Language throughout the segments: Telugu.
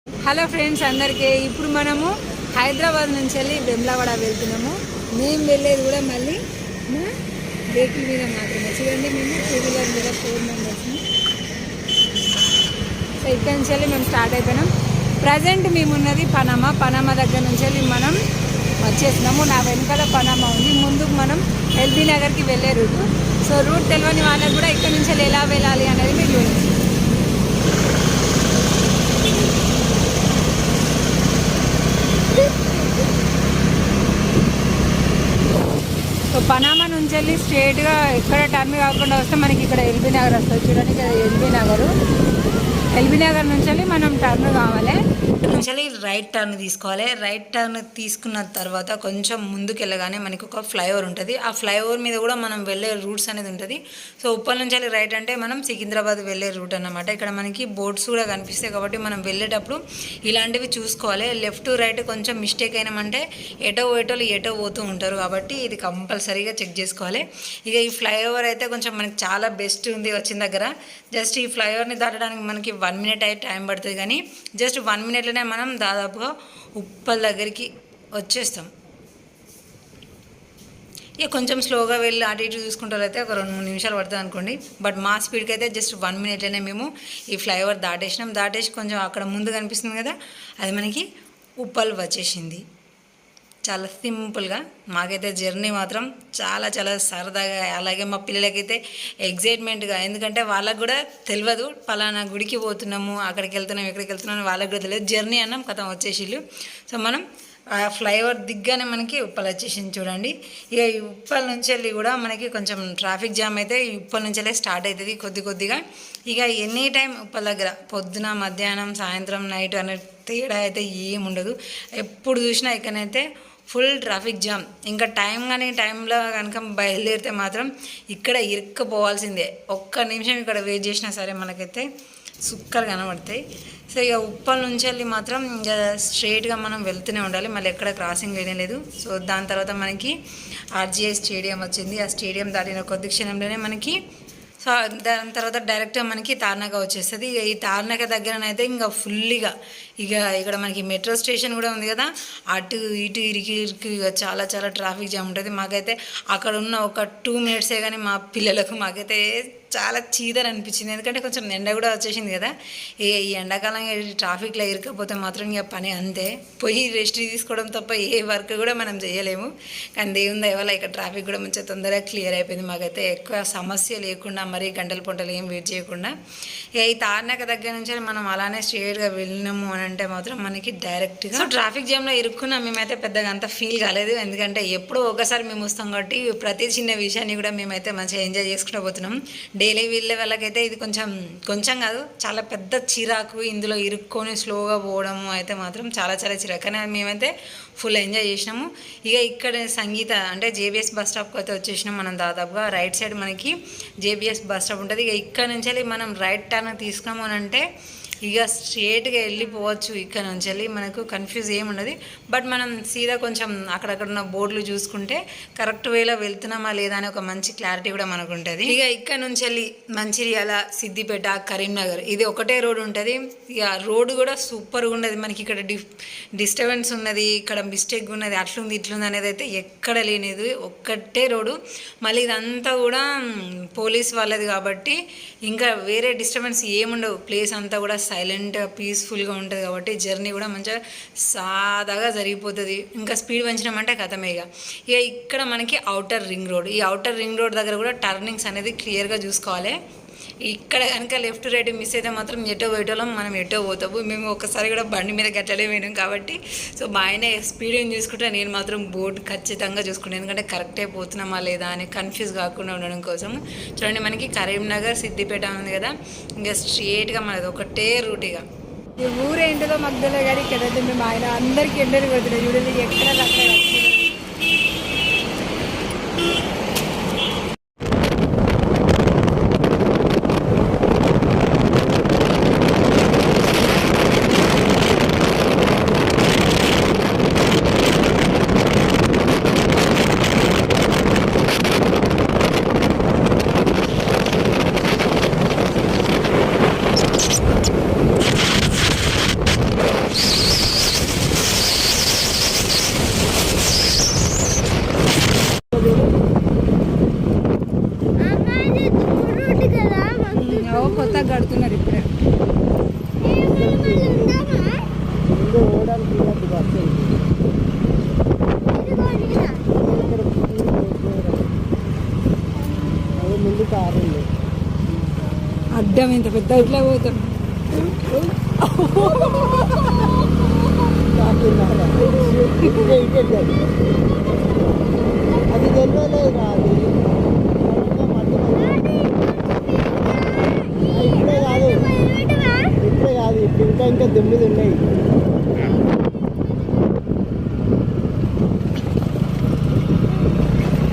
హలో ఫ్రెండ్స్ అందరికీ ఇప్పుడు మనము హైదరాబాద్ నుంచి వెళ్ళి వెమ్లవాడ వెళ్తున్నాము. మేము వెళ్ళేది కూడా మళ్ళీ మా వెహికల్ మీద మాత్రమే. చూడండి, మేము 2 వీలర్ మీద 4 మెంబర్స్ని. సో ఇక్కడ నుంచి వెళ్ళి మేము స్టార్ట్ అయిపోయినాం. ప్రజెంట్ మేము ఉన్నది పనామా దగ్గర నుంచి వెళ్ళి మనం వచ్చేసినాము. నా వెనుకాల పనామా ఉంది, ముందుకు మనం ఎల్బీ నగర్కి వెళ్ళే రూటు. సో రూట్ తెలియని వాళ్ళకి కూడా ఇక్కడ నుంచి వెళ్ళి ఎలా వెళ్ళాలి అనేది మీరు చూడండి. సో పనామా నుంచి వెళ్ళి స్ట్రేట్గా ఎక్కడ టర్న్ కాకుండా వస్తే మనకి ఇక్కడ ఎల్బీ నగర్ వస్తుంది. చూడండి, ఇక్కడ ఎల్బీ నగర్ నుంచి వెళ్ళి మనం టర్న్ కావాలి. నుంచి రైట్ టర్న్ తీసుకోవాలి. రైట్ టర్న్ తీసుకున్న తర్వాత కొంచెం ముందుకు వెళ్ళగానే మనకి ఒక ఫ్లైఓవర్ ఉంటుంది. ఆ ఫ్లైఓవర్ మీద కూడా మనం వెళ్ళే రూట్స్ అనేది ఉంటుంది. సో ఉప్పల్ నుంచి వెళ్ళి రైట్ అంటే మనం సికింద్రాబాద్ వెళ్ళే రూట్ అన్నమాట. ఇక్కడ మనకి బోర్డ్స్ కూడా కనిపిస్తాయి కాబట్టి మనం వెళ్ళేటప్పుడు ఇలాంటివి చూసుకోవాలి. లెఫ్ట్ రైట్ కొంచెం మిస్టేక్ అయినామంటే ఎటో పోతూ ఉంటారు కాబట్టి ఇది కంపల్సరీగా చెక్ చేసుకోవాలి. ఇక ఈ ఫ్లైఓవర్ అయితే కొంచెం మనకి చాలా బెస్ట్ ఉంది వచ్చిన దగ్గర. జస్ట్ ఈ ఫ్లైఓవర్ని దాటడానికి మనకి 1 మినిట్ అయితే టైం పడుతుంది, కానీ జస్ట్ 1 మినిట్లోనే మనం దాదాపుగా ఉప్పల్ దగ్గరికి వచ్చేస్తాం. ఇక కొంచెం స్లోగా వెళ్ళి అటు ఇటు చూసుకుంటారు అయితే ఒక 2-3 నిమిషాలు పడుతుంది అనుకోండి. బట్ మా స్పీడ్కి అయితే జస్ట్ 1 మినిట్లోనే మేము ఈ ఫ్లైఓవర్ దాటేసి కొంచెం అక్కడ ముందు కనిపిస్తుంది కదా, అది మనకి ఉప్పల్ వచ్చేసింది. చాలా సింపుల్గా. మాకైతే జర్నీ మాత్రం చాలా సరదాగా, అలాగే మా పిల్లలకైతే ఎగ్జైట్మెంట్గా, ఎందుకంటే వాళ్ళకు కూడా తెలియదు పలానా గుడికి పోతున్నాము, అక్కడికి వెళ్తున్నాం ఇక్కడికి వెళ్తున్నాం వాళ్ళకి కూడా తెలియదు. జర్నీ అన్నాం కథం వచ్చేసిళ్ళు. సో మనం ఆ ఫ్లైఓవర్ దిగ్గానే మనకి ఉప్పల్ వచ్చేసింది చూడండి. ఇక ఈ ఉప్పల్ నుంచి వెళ్ళి కూడా మనకి కొంచెం ట్రాఫిక్ జామ్ అయితే ఈ ఉప్పల్ నుంచి వెళ్ళి స్టార్ట్ అవుతుంది కొద్దిగా. ఇక ఎనీ టైం ఉప్పల్ దగ్గర పొద్దున, మధ్యాహ్నం, సాయంత్రం, నైట్ అనే తేడా అయితే ఏముండదు. ఎప్పుడు చూసినా ఇక్కడైతే ఫుల్ ట్రాఫిక్ జామ్. ఇంకా టైంలో కనుక బయలుదేరితే మాత్రం ఇక్కడ ఇరుక్కుపోవాల్సిందే. ఒక్క నిమిషం ఇక్కడ వెయిట్ చేసినా సరే మనకైతే సుక్కలు కనబడతాయి. సో ఇక ఉప్పల్ నుంచి వెళ్ళి మాత్రం ఇంకా స్ట్రైట్గా మనం వెళ్తూనే ఉండాలి, మళ్ళీ ఎక్కడ క్రాసింగ్ లేదు. సో దాని తర్వాత మనకి ఆర్జీఐ స్టేడియం వచ్చింది. ఆ స్టేడియం దాటిన కొద్ది క్షణంలోనే మనకి సో దాని తర్వాత డైరెక్ట్గా మనకి తార్నాక వచ్చేస్తుంది. ఇక ఈ తార్నాక దగ్గరనైతే ఇంకా ఫుల్గా ఇక ఇక్కడ మనకి మెట్రో స్టేషన్ కూడా ఉంది కదా, అటు ఇటు ఇరికి ఇక చాలా ట్రాఫిక్ జామ్ ఉంటుంది. మాకైతే అక్కడ ఉన్న ఒక 2 మినిట్సే కానీ మా పిల్లలకు మాకైతే చాలా చీదర్ అనిపించింది, ఎందుకంటే కొంచెం ఎండ కూడా వచ్చేసింది కదా. ఈ ఎండాకాలం ట్రాఫిక్లో ఇరకపోతే మాత్రం ఇక పని అంతే, పోయి రెస్ట్ తీసుకోవడం తప్ప ఏ వర్క్ కూడా మనం చేయలేము. కానీ దేవుని దయ వల్ల ఇక్కడ ట్రాఫిక్ కూడా మంచిగా తొందరగా క్లియర్ అయిపోయింది. మాకైతే ఎక్కువ సమస్య లేకుండా, మరీ గంటల పొంటలు ఏం వెయిట్ చేయకుండా ఇక ఈ తార్నాక దగ్గర నుంచి మనం అలానే స్ట్రేట్గా వెళ్ళినాము అని అంటే మాత్రం మనకి డైరెక్ట్గా సో ట్రాఫిక్ జామ్లో ఇరుక్కున్నా మేమైతే పెద్దగా అంత ఫీల్ కాలేదు, ఎందుకంటే ఎప్పుడో ఒకసారి మేము వస్తాం కాబట్టి ప్రతి చిన్న విషయాన్ని కూడా మేమైతే మంచిగా ఎంజాయ్ చేసుకుంటూ పోతున్నాం. డైలీ వెళ్ళే వాళ్ళకైతే ఇది కొంచెం కాదు చాలా పెద్ద చిరాకు. ఇందులో ఇరుక్కొని స్లోగా పోవడము అయితే మాత్రం చాలా చిరాకు, కానీ మేమైతే ఫుల్ ఎంజాయ్ చేసినాము. ఇక ఇక్కడ సంగీత అంటే జేబీఎస్ బస్ స్టాప్కి అయితే వచ్చేసినాం మనం. దాదాపుగా రైట్ సైడ్ మనకి జేబీఎస్ బస్ స్టాప్ ఉంటుంది. ఇక ఇక్కడ నుంచి వెళ్ళి మనం రైట్ టర్న్ తీసుకున్నాము అని అంటే ఇక స్ట్రేట్గా వెళ్ళిపోవచ్చు. ఇక్కడ నుంచి వెళ్ళి మనకు కన్ఫ్యూజ్ ఏముండదు. బట్ మనం సీదా కొంచెం అక్కడక్కడ ఉన్న బోర్డులు చూసుకుంటే కరెక్ట్ వేలో వెళ్తున్నామా లేదా అని ఒక మంచి క్లారిటీ కూడా మనకు ఉంటుంది. ఇక ఇక్కడ నుంచి వెళ్ళి మంచిర్యాల, సిద్దిపేట, కరీంనగర్ ఇది ఒకటే రోడ్ ఉంటుంది. ఇక రోడ్డు కూడా సూపర్గా ఉండదు. మనకి ఇక్కడ డిస్టర్బెన్స్ ఉన్నది, ఇక్కడ మిస్టేక్ ఉన్నది, అట్లుంది ఇట్లుంది అనేది అయితే ఎక్కడ లేనిది, ఒక్కటే రోడ్డు. మళ్ళీ ఇదంతా కూడా పోలీస్ వాళ్ళది కాబట్టి ఇంకా వేరే డిస్టర్బెన్స్ ఏముండవు. ప్లేస్ అంతా కూడా సైలెంట్గా పీస్ఫుల్గా ఉంటుంది కాబట్టి జర్నీ కూడా మంచిగా సాదాగా జరిగిపోతుంది. ఇంకా స్పీడ్ పెంచినామంటే కథమే. ఇక ఇక్కడ మనకి ఔటర్ రింగ్ రోడ్. ఈ ఔటర్ రింగ్ రోడ్ దగ్గర కూడా టర్నింగ్స్ అనేది క్లియర్గా చూసుకోవాలి. ఇక్కడ కనుక లెఫ్ట్ రైట్ మిస్ అయితే మాత్రం ఎటో పోయేటోళ్ళం, మనం ఎటో పోతాము. మేము ఒకసారి కూడా బండి మీద గట్టలే పోయినాం కాబట్టి సో మా ఆయన స్పీడ్ని చూసుకుంటే నేను మాత్రం బోర్డు ఖచ్చితంగా చూసుకుంటాను, ఎందుకంటే కరెక్టే పోతున్నామా లేదా అని కన్ఫ్యూజ్ కాకుండా ఉండడం కోసం. చూడండి, మనకి కరీంనగర్, సిద్దిపేట ఉంది కదా, ఇంకా స్ట్రేట్గా మనది ఒకటే రూట్గా. ఈ ఊరేంటిదో మాకు తెలియదు, కానీ ఇక్కడైతే మేము ఆయన అందరికీ ఎండలు కొడుతున్నాయి. చూడండి ఎక్కడ అక్కడ. అడ్డం ఇంత పెద్ద ఇట్లా పోతాం. అది తెలియలేదు అది ఇప్పుడే కాదు ఇప్పుడు ఇంకా 9 ఉన్నాయి.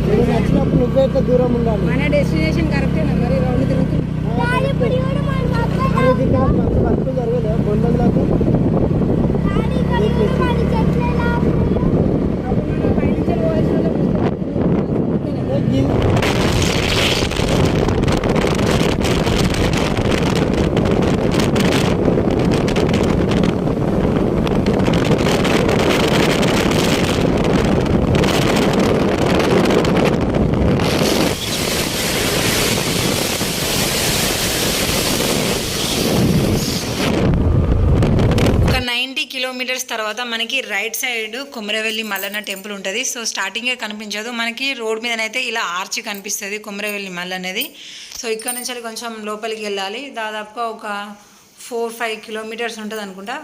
నేను నచ్చినప్పుడు నువ్వే ఎక్కువ దూరం ఉండాలి. మన డెస్టినేషన్ కరెక్టేనా మరి? రౌండ్ తిరుగుతుంది. వర్క్ జరగదు బొండలకు కిలోమీటర్స్ తర్వాత మనకి right side Komaravelli Mallanna temple ఉంటుంది. సో స్టార్టింగే కనిపించదు మనకి, రోడ్ మీదనైతే ఇలా ఆర్చ్ కనిపిస్తుంది కొమరవెల్లి మల్ల అనేది. సో ఇక్కడ నుంచి కొంచెం లోపలికి వెళ్ళాలి, దాదాపుగా ఒక 4-5 కిలోమీటర్స్ ఉంటుంది అనుకుంటా.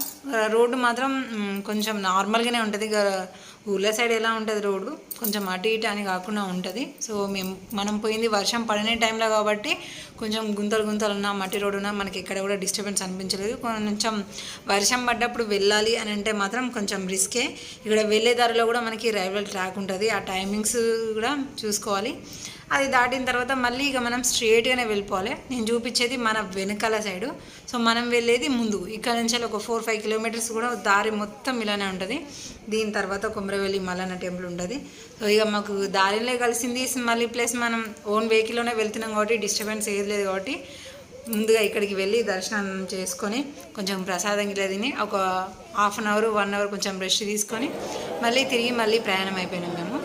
రోడ్డు మాత్రం కొంచెం నార్మల్గానే ఉంటుంది, ఊళ్ళ సైడ్ ఎలా ఉంటుంది రోడ్డు కొంచెం అటు ఇటు అని కాకుండా ఉంటుంది. సో మనం పోయింది వర్షం పడిన టైంలో కాబట్టి కొంచెం గుంతలు ఉన్న మట్టి రోడ్డు ఉన్న మనకి ఎక్కడ కూడా డిస్టర్బెన్స్ అనిపించలేదు. కొంచెం వర్షం పడ్డప్పుడు వెళ్ళాలి అని అంటే మాత్రం కొంచెం రిస్కే. ఇక్కడ వెళ్ళే దారిలో కూడా మనకి రైల్వే ట్రాక్ ఉంటుంది, ఆ టైమింగ్స్ కూడా చూసుకోవాలి. అది దాటిన తర్వాత మళ్ళీ ఇక మనం స్ట్రేట్గానే వెళ్ళిపోవాలి. నేను చూపించేది మన వెనకాల సైడు, సో మనం వెళ్ళేది ముందు. ఇక్కడ నుంచి ఒక 4-5 కిలోమీటర్స్ కూడా దారి మొత్తం ఇలానే ఉంటుంది. దీని తర్వాత కొమరవెల్లి మల్లన్న టెంపుల్ ఉంటుంది. సో ఇక మాకు దారిలో కలిసింది మళ్ళీ ప్లస్ మనం ఓన్ వెహికల్లోనే వెళ్తున్నాం కాబట్టి డిస్టర్బెన్స్ ఏది లేదు కాబట్టి ముందుగా ఇక్కడికి వెళ్ళి దర్శనం చేసుకొని కొంచెం ప్రసాదం గిట్లా తిని ఒక 1/2 అవర్ 1 అవర్ కొంచెం రెస్ట్ తీసుకొని మళ్ళీ ప్రయాణం అయిపోయినాం మేము.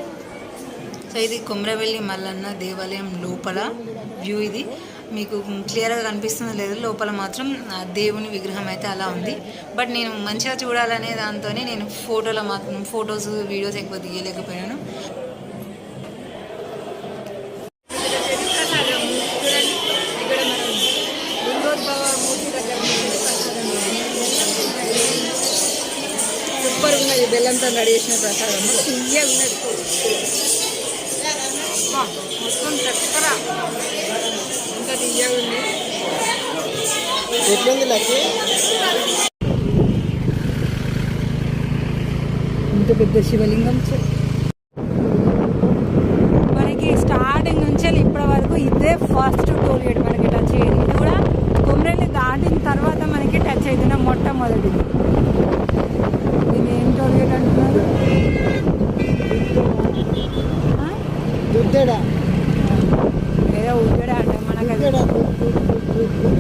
సో ఇది కొమరవెల్లి మల్లన్న దేవాలయం లోపల వ్యూ. ఇది మీకు క్లియర్గా కనిపిస్తుందో లేదు, లోపల మాత్రం దేవుని విగ్రహం అయితే అలా ఉంది. బట్ నేను మంచిగా చూడాలనే దాంతో నేను ఫొటోస్ వీడియోస్ ఎక్కువ తీయలేకపోయాను. సూపర్ ఉన్నది, బెల్లంతో రెడీ చేసిన ప్రసాదం తీయగా ఉన్నది. మొత్తం చక్కర అంత తీయగా ఉంది. ఇంత పెద్ద శివలింగం మనకి స్టార్టింగ్ నుంచి ఇప్పటి వరకు ఇదే ఫస్ట్ టోల్ గేట్ మనకి టచ్ అయ్యేది. ఇది కూడా కొమరవెల్లి దాటిన తర్వాత మనకి టచ్ అవుతున్న మొట్టమొదటిది. దీన్ని ఏం టోల్ గేట్ అంటున్నారు? ఏదో ఉద్దడ అంట, మనకు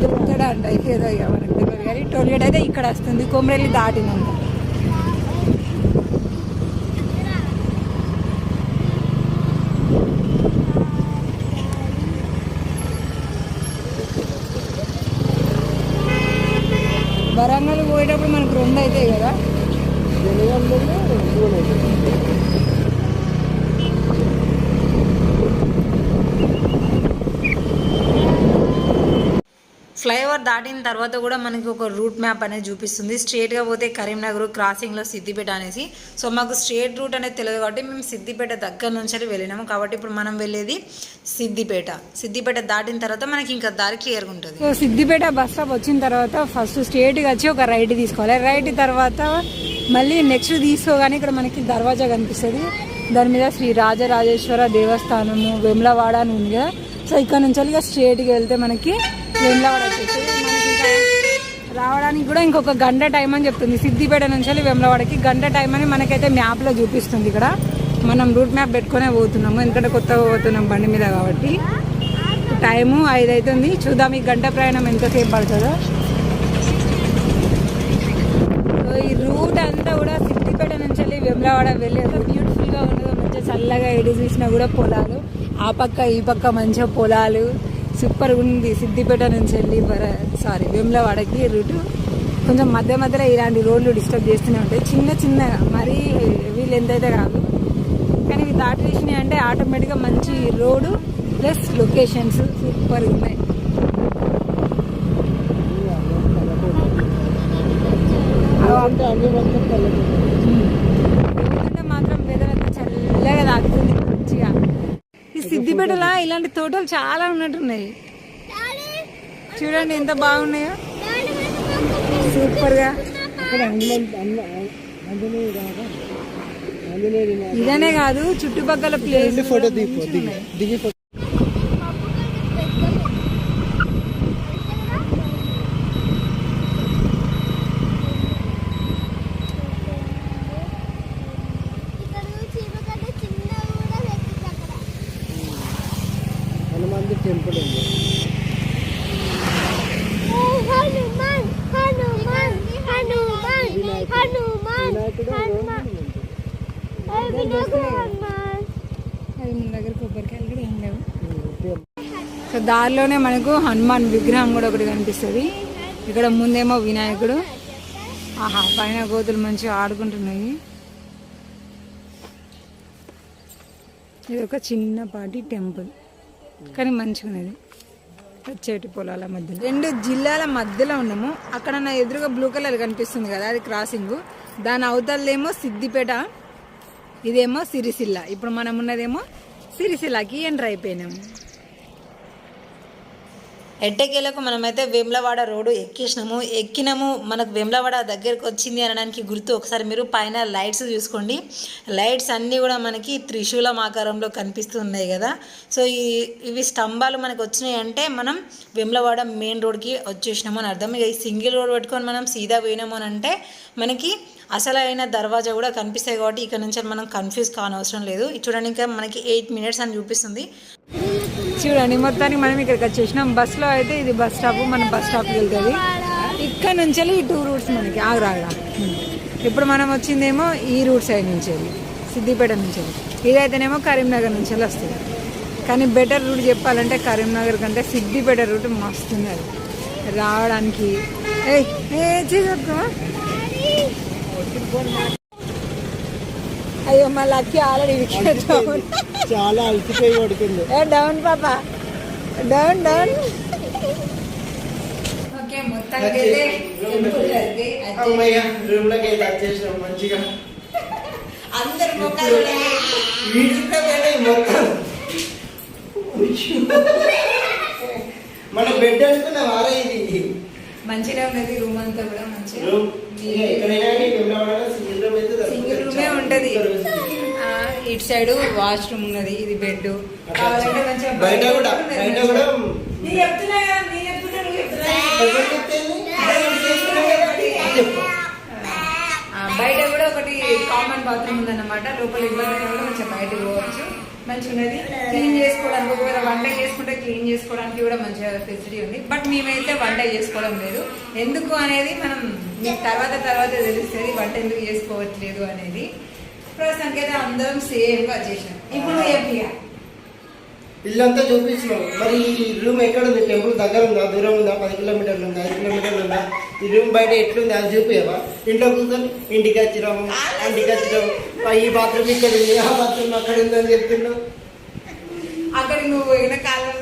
ఉద్దడ అంట ఏదో ఇక మనకు తెలియదు కానీ టోల్ గేట్ అయితే ఇక్కడ వస్తుంది కొమరవెల్లి దాటినంత. వరంగల్ పోయేటప్పుడు మనకు 2 అవుతాయి కదా. ఫ్లైఓవర్ దాటిన తర్వాత కూడా మనకి ఒక రూట్ మ్యాప్ అనేది చూపిస్తుంది. స్ట్రేట్గా పోతే కరీంనగర్, క్రాసింగ్లో సిద్దిపేట అనేసి. సో మాకు స్ట్రేట్ రూట్ అనేది తెలియదు కాబట్టి మేము సిద్దిపేట దగ్గర నుంచి వెళ్ళినాము. కాబట్టి ఇప్పుడు మనం వెళ్ళేది సిద్దిపేట దాటిన తర్వాత మనకి ఇంకా దారి క్లియర్గా ఉంటుంది. సో సిద్దిపేట బస్ స్టాప్ వచ్చిన తర్వాత ఫస్ట్ స్ట్రేట్గా వచ్చి ఒక రైట్ తీసుకోవాలి. రైట్ తర్వాత మళ్ళీ నెక్స్ట్ తీసుకోగానే ఇక్కడ మనకి దర్వాజా కనిపిస్తుంది. దాని మీద శ్రీ రాజరాజేశ్వర దేవస్థానము వేములవాడ అని ఉంది కదా. సో ఇక్కడ నుంచి స్ట్రేట్గా వెళ్తే మనకి వేములవాడ వచ్చేసి మనకి ఇంకా రావడానికి కూడా ఇంకొక గంట టైం అని చెప్తుంది. సిద్దిపేట నుంచి వేములవాడకి గంట టైం అని మనకైతే మ్యాప్లో చూపిస్తుంది. ఇక్కడ మనం రూట్ మ్యాప్ పెట్టుకునే పోతున్నాము, ఎందుకంటే కొత్తగా పోతున్నాం బండి మీద కాబట్టి. టైము 5 అవుతుంది. చూద్దాం ఈ గంట ప్రయాణం ఎంతసేపు పడుతుందో. సో ఈ రూట్ అంతా కూడా సిద్దిపేట నుంచి వేములవాడ వెళ్ళేది బ్యూటిఫుల్గా ఉండదు. మంచిగా చల్లగా ఎడి చూసినా కూడా పొలాలు, ఆ పక్క ఈ పక్క మంచిగా పొలాలు, సూపర్ ఉంది. సిద్దిపేట నుంచి వేములవాడకి రూటు కొంచెం మధ్యలో ఇలాంటి రోడ్లు డిస్టర్బ్ చేస్తూనే ఉంటాయి, చిన్నగా మరీ వీళ్ళు ఎంతైతే కాదు. కానీ ఇవి దాటేసినాయి అంటే ఆటోమేటిక్గా మంచి రోడ్డు ప్లస్ లొకేషన్స్ సూపర్ ఉన్నాయి. అంటే అన్ని మొత్తం పల్లెటూరు. తిరుగుతుంటే మాత్రం వెదర్ అంతా చల్లగా తాకుతుంది మంచిగా. ఈ సిద్దిపేటలో ఇలాంటి తోటలు చాలా ఉన్నట్టున్నాయి. చూడండి ఎంత బాగున్నాయో, సూపర్ గా. అక్కడ ఆంజనేయ రాగా ఆంజనేయుడి ఇదనే కాదు చుట్టుపక్కల ప్లేస్ ఫోటో దిగి ఫోటో. హనుమాన్ టెంపుల్ ఉంది. సో దారిలోనే మనకు హనుమాన్ విగ్రహం కూడా ఒకటి కనిపిస్తుంది. ఇక్కడ ముందేమో వినాయకుడు. ఆహా, పైన కోతులు మంచిగా ఆడుకుంటున్నాయి. ఇది ఒక చిన్నపాటి టెంపుల్ కానీ మంచిగా ఉన్నది. పచ్చటి పొలాల మధ్యలో 2 జిల్లాల మధ్యలో ఉన్నాము. అక్కడ నా ఎదురుగా బ్లూ కలర్ కనిపిస్తుంది కదా, అది క్రాసింగ్. దాని అవతలేమో సిద్దిపేట, ఇదేమో సిరిసిల్ల. ఇప్పుడు మనం ఉన్నదేమో సిరిసిల్లకి ఎంటర్ అయిపోయినాము. ఎట్టకేలకు మనమైతే వేములవాడ రోడ్డు ఎక్కినాము. మనకు వేములవాడ దగ్గరకు వచ్చింది అనడానికి గుర్తు ఒకసారి మీరు పైన లైట్స్ చూసుకోండి. లైట్స్ అన్నీ కూడా మనకి త్రిశూలం ఆకారంలో కనిపిస్తున్నాయి కదా. సో ఇవి స్తంభాలు మనకు వచ్చినాయి అంటే మనం వేములవాడ మెయిన్ రోడ్కి వచ్చేసినాము అని అర్థం. ఇక ఈ సింగిల్ రోడ్ పెట్టుకొని మనం సీదా పోయినాము అని అంటే మనకి అసలైన దర్వాజా కూడా కనిపిస్తాయి. కాబట్టి ఇక్కడ నుంచి మనం కన్ఫ్యూజ్ కానవసరం లేదు. చూడండి, ఇంకా మనకి 8 minutes అని చూపిస్తుంది. చూడండి, మొత్తానికి మనం ఇక్కడికి వచ్చేసినాం. బస్సులో అయితే ఇది బస్ స్టాప్, మనం బస్ స్టాప్కి వెళ్తుంది. ఇక్కడ నుంచి ఈ 2 routes మనకి ఆగ్రాగా. ఇప్పుడు మనం వచ్చిందేమో ఈ రూట్ సైడ్ నుంచి వెళ్ళి సిద్దిపేట నుంచి వెళ్ళి, ఇదైతేనేమో కరీంనగర్ నుంచి వెళ్ళి వస్తుంది. కానీ బెటర్ రూట్ చెప్పాలంటే కరీంనగర్ కంటే సిద్దిపేట రూట్ మస్తుంది అది రావడానికి. అయ్యో మా లక్కీ ఆల్రెడీ వికెట్ చాలా అలసిపోయి పడుతుంది. డౌన్ పాపా, డౌన్ డౌన్. ఓకే, మొత్తానికి మంచిగా అందరు మొక్కలు మన బెడ్ అనుకున్న వారా ఇది మంచిగా ఉన్నది. రూమ్ అంతా కూడా మంచిగా సింగిల్ రూమే ఉంటది. ఇటు సైడ్ వాష్రూమ్ ఉన్నది, ఇది బెడ్. కావాలంటే మంచిగా బయట కూడా బయట కూడా ఒకటి కామన్ బాత్రూమ్ ఉందన్నమాట. లోపల ఇబ్బంది కూడా మంచిగా బయటకు పోవచ్చు. మంచిగా ఉన్నది. క్లీన్ చేసుకోవడానికి ఒకవేళ వంట చేసుకుంటే క్లీన్ చేసుకోవడానికి కూడా మంచిగా ఫెసిలిటీ ఉంది. బట్ మేమైతే వంట చేసుకోవడం లేదు. ఎందుకు అనేది మనం మీకు తర్వాత తెలుస్తుంది, వంట ఎందుకు చేసుకోవట్లేదు అనేది. ప్రస్తుతానికి అయితే అందరం సేఫ్గా చేసాం. ఇప్పుడు ఏపీగా ఇల్లంతా చూపించినాం. మరి ఈ రూమ్ ఎక్కడ ఉంది? టెంపుల్ దగ్గర ఉందా, దూరం ఉందా, 10 kilometers ఉందా, 5 kilometers ఉందా? ఈ రూమ్ బయట ఎట్లుంది అది చూపియవా? ఇంట్లో కూర్చొని ఇంటికి వచ్చినాము ఈ బాత్రూమ్ ఇక్కడ ఉంది, ఆ బాత్రూమ్ అక్కడ ఉంది అని చెప్తున్నావు. అక్కడ నువ్వు పోయిన కాలం